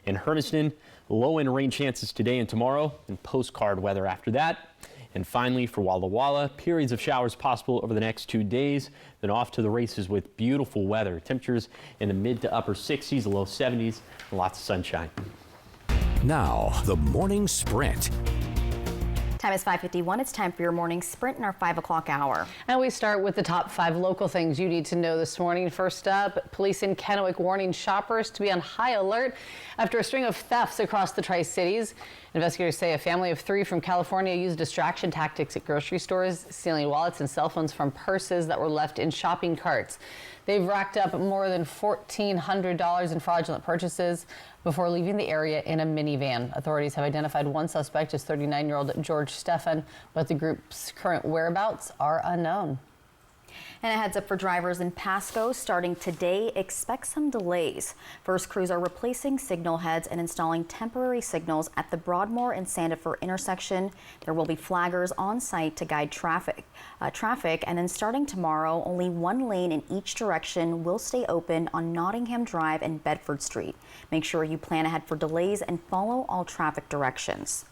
In Hermiston, low-end rain chances today and tomorrow, and postcard weather after that. And finally, for Walla Walla, periods of showers possible over the next 2 days, then off to the races with beautiful weather. Temperatures in the mid to upper 60s, low 70s, and lots of sunshine. Now, the morning sprint. Time is 5:51. It's time for your morning sprint in our 5 o'clock hour. And we start with the top 5 local things you need to know this morning. First up, police in Kennewick warning shoppers to be on high alert after a string of thefts across the Tri-Cities. Investigators say a family of 3 from California used distraction tactics at grocery stores, stealing wallets and cell phones from purses that were left in shopping carts. They've racked up more than $1,400 in fraudulent purchases before leaving the area in a minivan. Authorities have identified one suspect as 39-year-old George Stephan, but the group's current whereabouts are unknown. And a heads up for drivers in Pasco. Starting today, expect some delays. First crews are replacing signal heads and installing temporary signals at the Broadmoor and Sandifer intersection. There will be flaggers on site to guide traffic. And then starting tomorrow, only one lane in each direction will stay open on Nottingham Drive and Bedford Street. Make sure you plan ahead for delays and follow all traffic directions.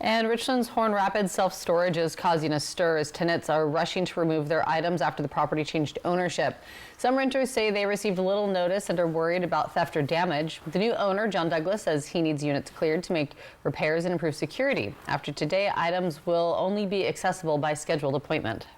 And Richland's Horn Rapids self-storage is causing a stir as tenants are rushing to remove their items after the property changed ownership. Some renters say they received little notice and are worried about theft or damage. The new owner, John Douglas, says he needs units cleared to make repairs and improve security. After today, items will only be accessible by scheduled appointment.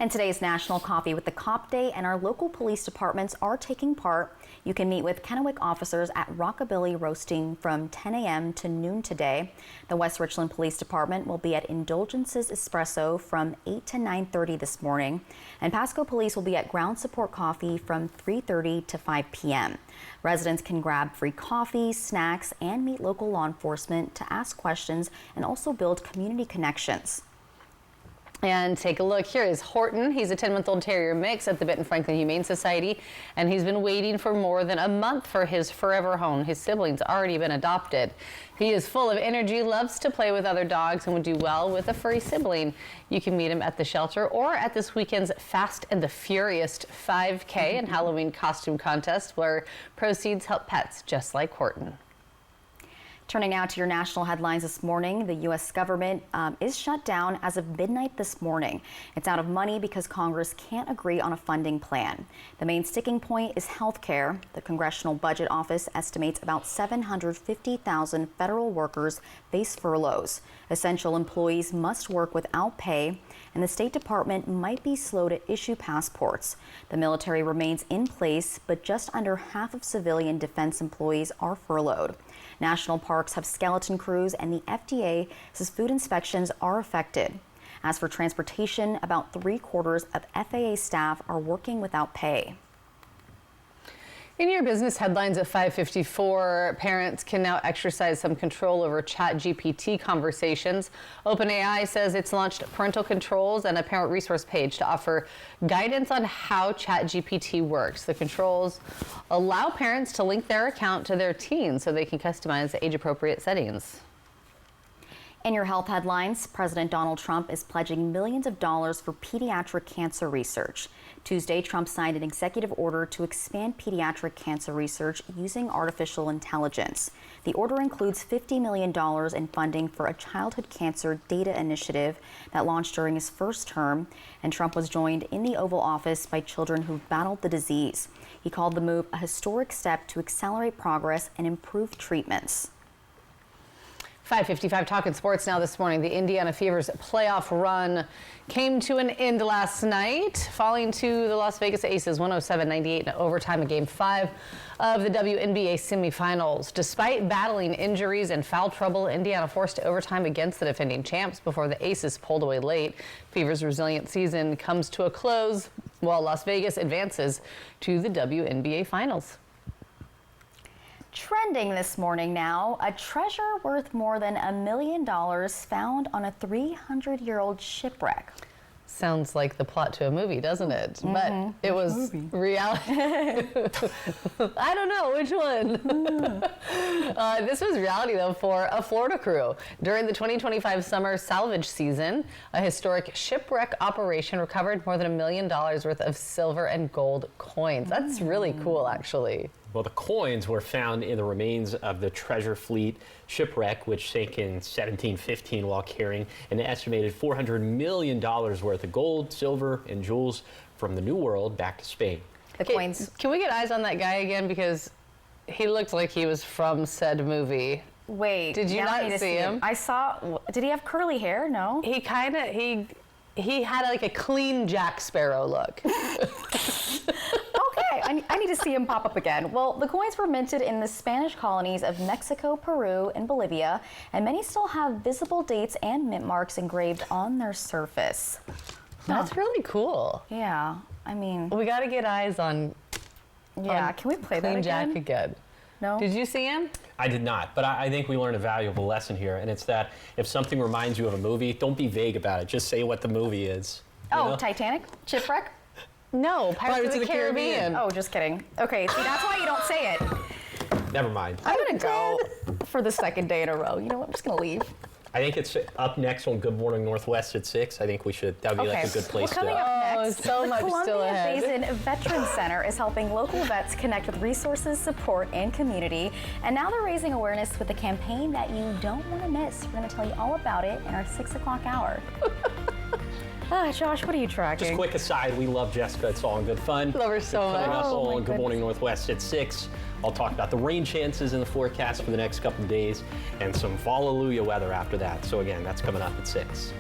And today is National Coffee with the Cop Day, and our local police departments are taking part. You can meet with Kennewick officers at Rockabilly Roasting from 10 a.m. to noon today. The West Richland Police Department will be at Indulgences Espresso from 8 to 9:30 this morning. And Pasco Police will be at Ground Support Coffee from 3:30 to 5 p.m. Residents can grab free coffee, snacks, and meet local law enforcement to ask questions and also build community connections. And take a look. Here is Horton. He's a 10-month-old terrier mix at the Benton Franklin Humane Society, and he's been waiting for more than a month for his forever home. His siblings already been adopted. He is full of energy, loves to play with other dogs, and would do well with a furry sibling. You can meet him at the shelter or at this weekend's Fast and the Furious 5K and Halloween costume contest, where proceeds help pets just like Horton. Turning now to your national headlines this morning, the U.S. government is shut down as of midnight this morning. It's out of money because Congress can't agree on a funding plan. The main sticking point is health care. The Congressional Budget Office estimates about 750,000 federal workers face furloughs. Essential employees must work without pay, and the State Department might be slow to issue passports. The military remains in place, but just under half of civilian defense employees are furloughed. National parks have skeleton crews, and the FDA says food inspections are affected. As for transportation, about 3/4 of FAA staff are working without pay. In your business headlines at 5:54, parents can now exercise some control over ChatGPT conversations. OpenAI says it's launched parental controls and a parent resource page to offer guidance on how ChatGPT works. The controls allow parents to link their account to their teen so they can customize age-appropriate settings. In your health headlines, President Donald Trump is pledging millions of dollars for pediatric cancer research. Tuesday, Trump signed an executive order to expand pediatric cancer research using artificial intelligence. The order includes $50 million in funding for a childhood cancer data initiative that launched during his first term, and Trump was joined in the Oval Office by children who battled the disease. He called the move a historic step to accelerate progress and improve treatments. 5:55 talking sports now this morning. The Indiana Fever's playoff run came to an end last night, falling to the Las Vegas Aces 107-98 in overtime of Game 5 of the WNBA semifinals. Despite battling injuries and foul trouble, Indiana forced overtime against the defending champs before the Aces pulled away late. Fever's resilient season comes to a close while Las Vegas advances to the WNBA finals. Trending this morning now, a treasure worth more than $1 million found on a 300-year-old shipwreck. Sounds like the plot to a movie, doesn't it? But it was reality. I don't know which one. This was reality, though, for a Florida crew. During the 2025 summer salvage season, a historic shipwreck operation recovered more than $1 million worth of silver and gold coins. That's really cool, actually. Well, the coins were found in the remains of the Treasure Fleet shipwreck, which sank in 1715 while carrying an estimated $400 million worth of gold, silver, and jewels from the New World back to Spain. The coins. Can we get eyes on that guy again? Because he looked like he was from said movie. Wait. Did you not see him? I saw. Did he have curly hair? No. He kind of, he had like a clean Jack Sparrow look. Okay, I need to see him pop up again. Well, the coins were minted in the Spanish colonies of Mexico, Peru, and Bolivia, and many still have visible dates and mint marks engraved on their surface. That's really cool. Yeah, I mean, we got to get eyes on. Yeah, can we play that Clean again? Jack again. No. Did you see him? I did not, but I think we learned a valuable lesson here, and it's that if something reminds you of a movie, don't be vague about it. Just say what the movie is. Oh, Titanic? Shipwreck? No, Pirates of the Caribbean. Oh, just kidding. Okay, see, that's why you don't say it. Never mind. I'm gonna go for the second day in a row. You know what? I'm just gonna leave. I think it's up next on Good Morning Northwest at 6. I think we should. That would be like a good place Well, coming up next, so much the still Columbia ahead. Basin Veterans Center is helping local vets connect with resources, support, and community. And now they're raising awareness with a campaign that you don't want to miss. We're going to tell you all about it in our 6 o'clock hour. Josh, what are you tracking? Just quick aside, we love Jessica. It's all in good fun. Love her so much. Coming up Oh, my on Good Morning Northwest at 6. I'll talk about the rain chances in the forecast for the next couple of days and some Hallelujah weather after that. So again, that's coming up at 6.